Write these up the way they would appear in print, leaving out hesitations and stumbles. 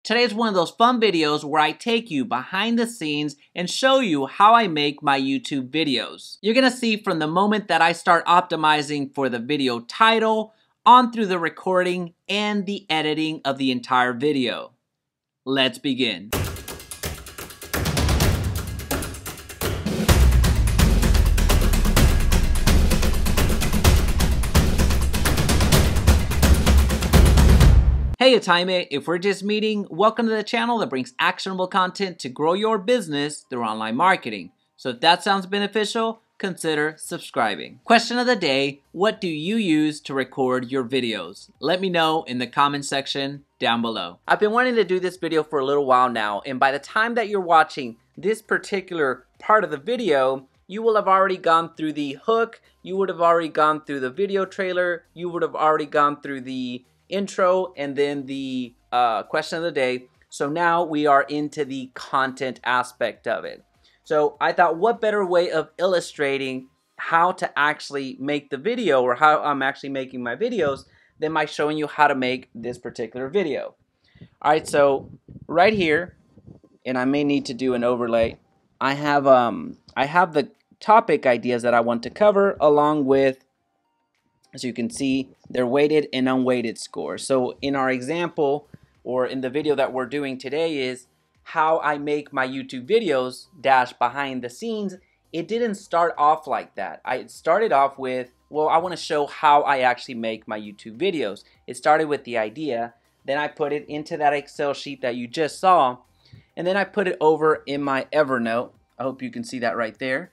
Today is one of those fun videos where I take you behind the scenes and show you how I make my YouTube videos. You're gonna see from the moment that I start optimizing for the video title, on through the recording and the editing of the entire video. Let's begin. Hey, it's Jaime. If we're just meeting, welcome to the channel that brings actionable content to grow your business through online marketing. So if that sounds beneficial, consider subscribing. Question of the day, what do you use to record your videos? Let me know in the comment section down below. I've been wanting to do this video for a little while now, and by the time that you're watching this particular part of the video, you will have already gone through the hook, you would have already gone through the video trailer, you would have already gone through the intro and then the question of the day. So now we are into the content aspect of it. So I thought, what better way of illustrating how to actually make the video, or how I'm actually making my videos, than by showing you how to make this particular video. All right, so right here, and I may need to do an overlay, I have the topic ideas that I want to cover, along with, as you can see, their weighted and unweighted scores. So in our example, or in the video that we're doing today, is how I make my YouTube videos dash behind the scenes. It didn't start off like that. I started off with, well, I want to show how I actually make my YouTube videos. It started with the idea, then I put it into that Excel sheet that you just saw, and then I put it over in my Evernote. I hope you can see that right there.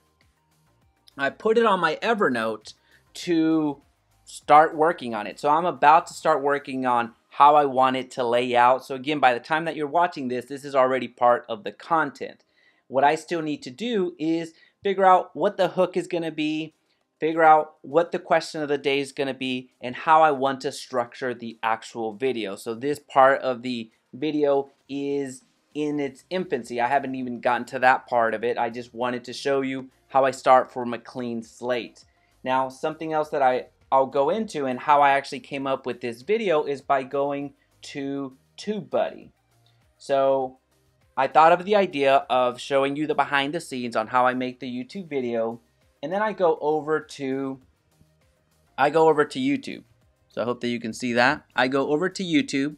I put it on my Evernote to start working on it. So I'm about to start working on how I want it to lay out. So again, by the time that you're watching this, this is already part of the content. What I still need to do is figure out what the hook is going to be, figure out what the question of the day is going to be, and how I want to structure the actual video. So this part of the video is in its infancy. I haven't even gotten to that part of it. I just wanted to show you how I start from a clean slate. Now, something else that I'll go into, and how I actually came up with this video, is by going to TubeBuddy. So I thought of the idea of showing you the behind the scenes on how I make the YouTube video, and then I go over to YouTube. So I hope that you can see that. I go over to YouTube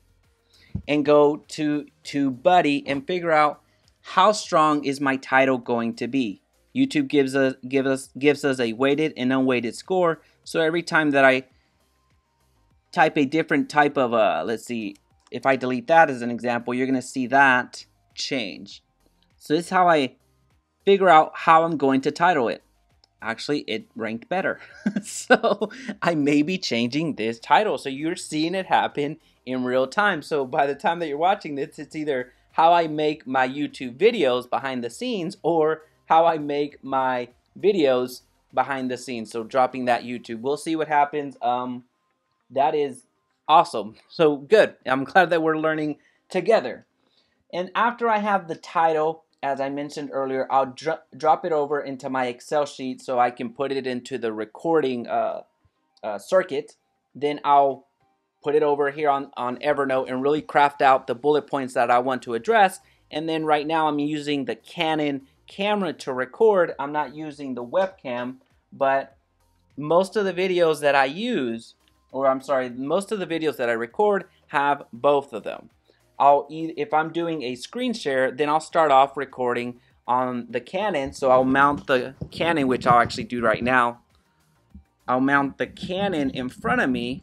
and go to TubeBuddy and figure out how strong is my title going to be. YouTube gives us a weighted and unweighted score. So every time that I type a different type of, let's see, if I delete that as an example, you're going to see that change. So this is how I figure out how I'm going to title it. Actually, it ranked better. So I may be changing this title. So you're seeing it happen in real time. So by the time that you're watching this, it's either how I make my YouTube videos behind the scenes, or how I make my videos behind the scenes. So dropping that YouTube, we'll see what happens. That is awesome. So good. I'm glad that we're learning together. And after I have the title, as I mentioned earlier, I'll drop it over into my Excel sheet so I can put it into the recording circuit. Then I'll put it over here on Evernote and really craft out the bullet points that I want to address. And then right now I'm using the Canon camera to record. I'm not using the webcam, but most of the videos that I use, most of the videos that I record have both of them. If I'm doing a screen share, then I'll start off recording on the Canon. So I'll mount the Canon, which I'll actually do right now. I'll mount the Canon in front of me,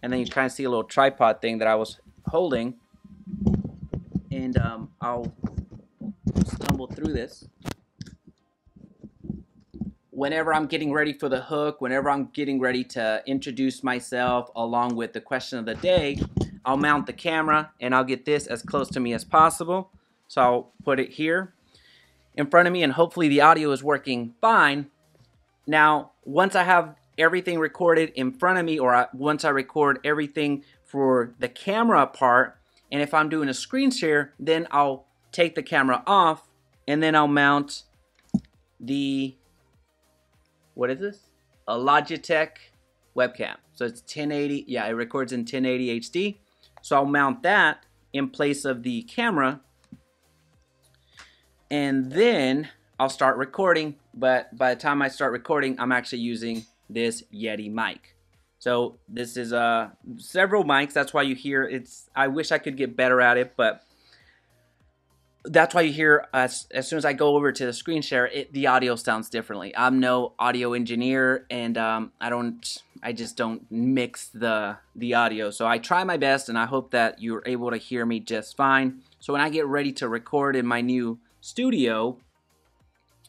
and then you kind of see a little tripod thing that I was holding, and I'll stumble through this. Whenever I'm getting ready for the hook, whenever I'm getting ready to introduce myself along with the question of the day, I'll mount the camera and I'll get this as close to me as possible. So I'll put it here in front of me, and hopefully the audio is working fine. Now, once I have everything recorded in front of me, or once I record everything for the camera part, and if I'm doing a screen share, then I'll take the camera off, and then I'll mount the, what is this? A Logitech webcam. So it's 1080, yeah, it records in 1080 HD. So I'll mount that, in place of the camera, and then I'll start recording. But by the time I start recording, I'm actually using this Yeti mic. So this is several mics. That's why you hear it's. I wish I could get better at it, but that's why you hear as soon as I go over to the screen share, the audio sounds differently. I'm no audio engineer, and I just don't mix the audio. So I try my best, and I hope that you're able to hear me just fine. So when I get ready to record in my new studio,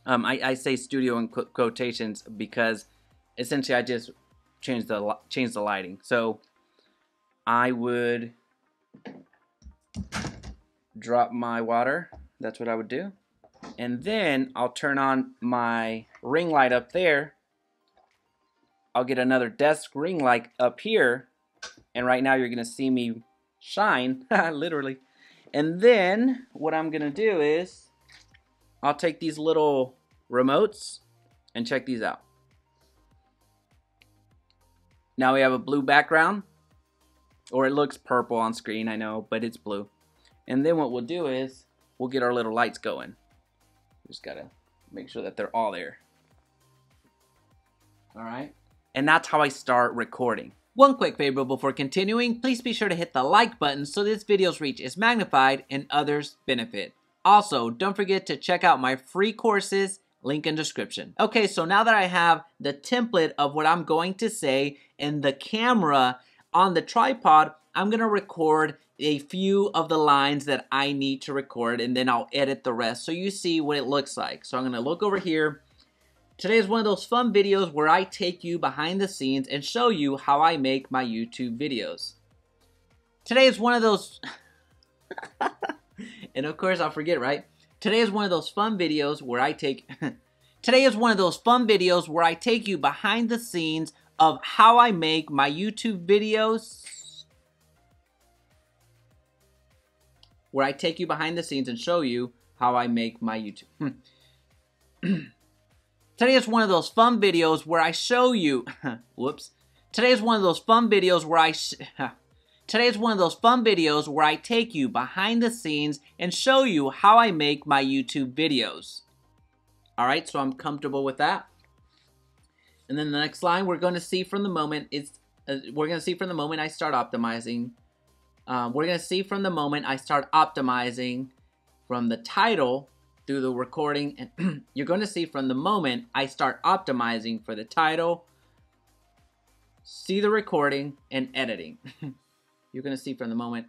I say studio in quotations because essentially I just change the lighting. So I would drop my water. That's what I would do. And then I'll turn on my ring light up there. I'll get another desk ring light up here. And right now you're going to see me shine, literally. And then what I'm going to do is I'll take these little remotes and check these out. Now we have a blue background, or it looks purple on screen, I know, but it's blue. And then what we'll do is we'll get our little lights going. Just gotta make sure that they're all there. All right. And that's how I start recording. One quick favor before continuing, please be sure to hit the like button so this video's reach is magnified and others benefit. Also, don't forget to check out my free courses, link in description. Okay, so now that I have the template of what I'm going to say and the camera on the tripod, I'm gonna record a few of the lines that I need to record, and then I'll edit the rest so you see what it looks like. So I'm gonna look over here. Today is one of those fun videos where I take you behind the scenes and show you how I make my YouTube videos. Today is one of those, and of course I'll forget, right? Today is one of those fun videos where I take, today is one of those fun videos where I take you behind the scenes of how I make my YouTube videos. Where I take you behind the scenes and show you how I make my YouTube. Today is one of those fun videos where I show you, whoops. Today is one of those fun videos where Today is one of those fun videos where I take you behind the scenes and show you how I make my YouTube videos. All right, so I'm comfortable with that. And then the next line we're going to see from the moment I start optimizing. We're going to see from the moment I start optimizing from the title through the recording. And you're going to see from the moment I start optimizing for the title, see the recording, and editing. You're going to see from the moment.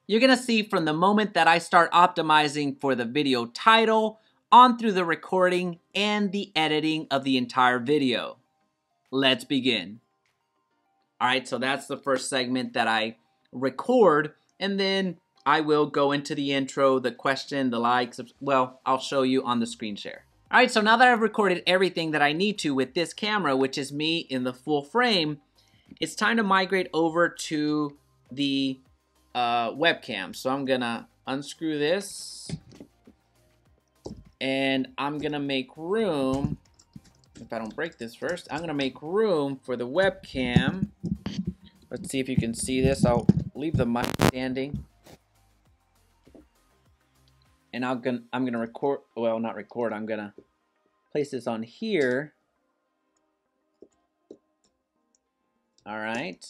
You're going to see from the moment that I start optimizing for the video title on through the recording and the editing of the entire video. Let's begin. All right, so that's the first segment that I record, and then I will go into the intro, the question, the likes. Well, I'll show you on the screen share. All right, so now that I've recorded everything that I need to with this camera, which is me in the full frame, it's time to migrate over to the webcam. So I'm gonna unscrew this, and I'm gonna make room. If I don't break this first, I'm gonna make room for the webcam. Let's see if you can see this. I'll leave the mic standing. And I'm gonna record, well, not record, I'm gonna place this on here. All right.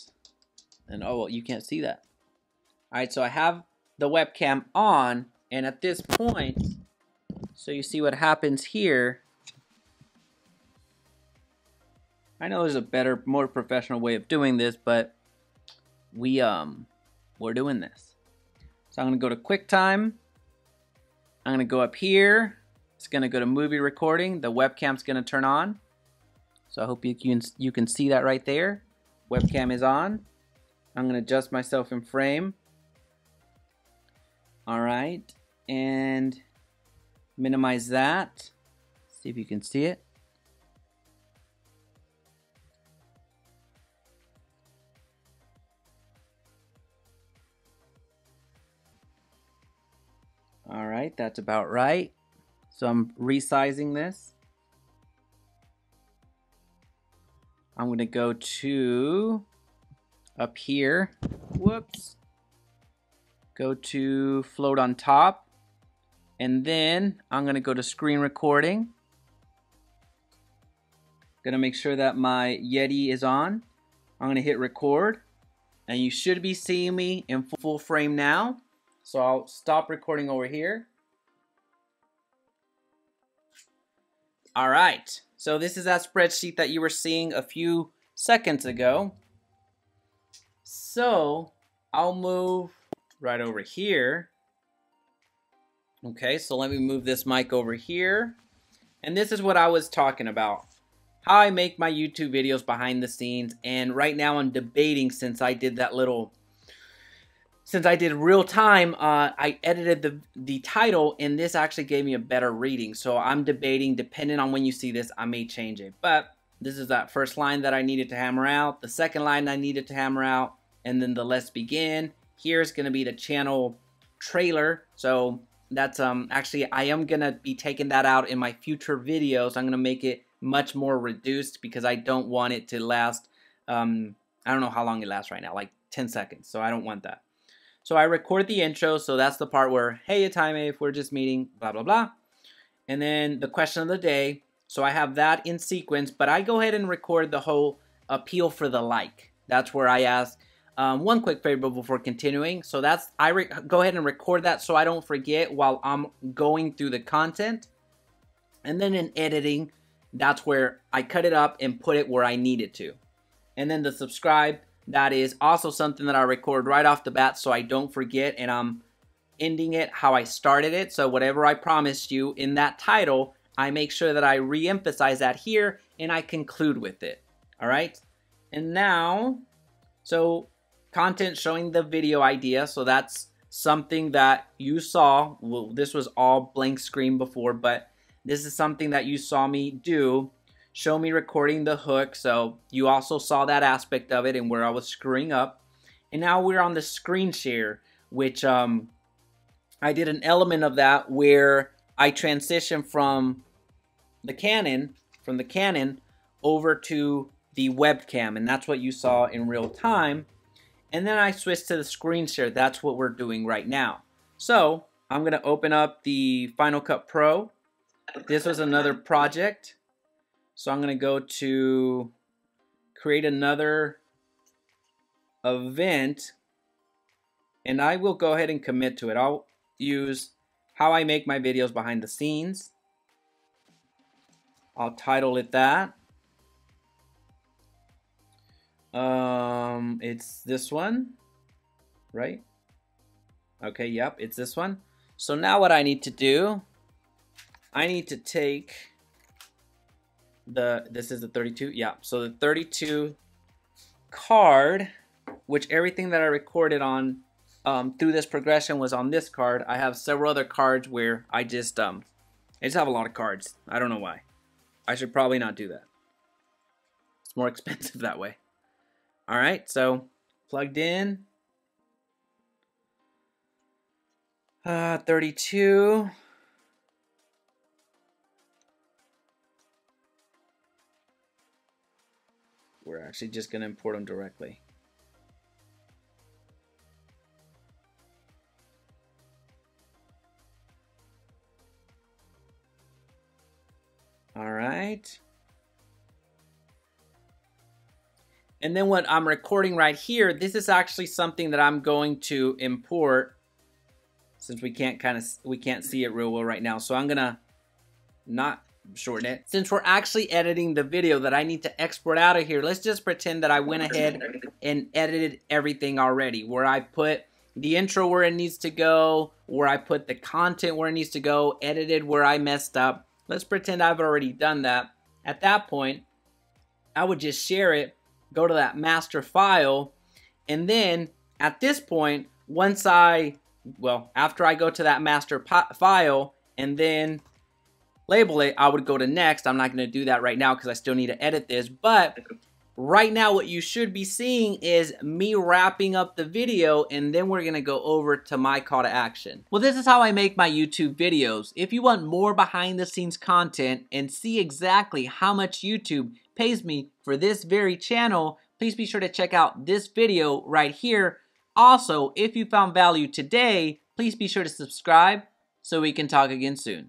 And oh, well, you can't see that. All right, so I have the webcam on, and at this point, so you see what happens here. I know there's a better, more professional way of doing this, but we're doing this. So I'm gonna go to QuickTime. I'm gonna go up here. It's gonna go to movie recording. The webcam's gonna turn on. So I hope you can see that right there. Webcam is on. I'm gonna adjust myself in frame. All right, and minimize that. See if you can see it. All right, that's about right. So I'm resizing this. I'm gonna go to up here. Whoops. Go to float on top. And then I'm gonna go to screen recording. Gonna make sure that my Yeti is on. I'm gonna hit record. And you should be seeing me in full frame now. So I'll stop recording over here. All right, so this is that spreadsheet that you were seeing a few seconds ago. So I'll move right over here. Okay, so let me move this mic over here. And this is what I was talking about. How I make my YouTube videos behind the scenes. And right now I'm debating, since I did real time, I edited the title, and this actually gave me a better reading. So I'm debating, depending on when you see this, I may change it. But this is that first line that I needed to hammer out. The second line I needed to hammer out. And then the let's begin. Here's going to be the channel trailer. So that's actually, I am going to be taking that out in my future videos. I'm going to make it much more reduced because I don't want it to last, I don't know how long it lasts right now, like 10 seconds. So I don't want that. So I record the intro, so that's the part where, hey, Time, if we're just meeting, blah, blah, blah. And then the question of the day. So I have that in sequence, but I go ahead and record the whole appeal for the like. That's where I ask one quick favor before continuing. So that's, go ahead and record that so I don't forget while I'm going through the content. And then in editing, that's where I cut it up and put it where I need it to. And then the subscribe, that is also something that I record right off the bat so I don't forget, and I'm ending it how I started it. So whatever I promised you in that title, I make sure that I re-emphasize that here and I conclude with it. All right. And now, so content showing the video idea. So that's something that you saw. Well, this was all blank screen before, but this is something that you saw me do. Show me recording the hook. So you also saw that aspect of it and where I was screwing up. And now we're on the screen share, which I did an element of that where I transitioned from the Canon over to the webcam. And that's what you saw in real time. And then I switched to the screen share. That's what we're doing right now. So I'm going to open up the Final Cut Pro. This was another project. So I'm going to go to create another event. And I will go ahead and commit to it. I'll use how I make my videos behind the scenes. I'll title it that. It's this one, right? Okay, yep, it's this one. So now what I need to do, I need to take this is the 32, yeah. So the 32 card, which everything that I recorded on through this progression was on this card. I have several other cards where I just have a lot of cards. I don't know why. I should probably not do that. It's more expensive that way. All right, so plugged in. 32. We're actually just going to import them directly. All right. And then what I'm recording right here, this is actually something that I'm going to import, since we can't see it real well right now. So I'm gonna not shorten it. Since we're actually editing the video that I need to export out of here, let's just pretend that I went ahead and edited everything already, where I put the intro where it needs to go, where I put the content where it needs to go, edited where I messed up. Let's pretend I've already done that. At that point, I would just share it, go to that master file, and then at this point, after I go to that master file and then label it, I would go to next. I'm not going to do that right now because I still need to edit this, but right now what you should be seeing is me wrapping up the video, and then we're going to go over to my call to action. Well, this is how I make my YouTube videos. If you want more behind the scenes content and see exactly how much YouTube pays me for this very channel, please be sure to check out this video right here. Also, if you found value today, please be sure to subscribe so we can talk again soon.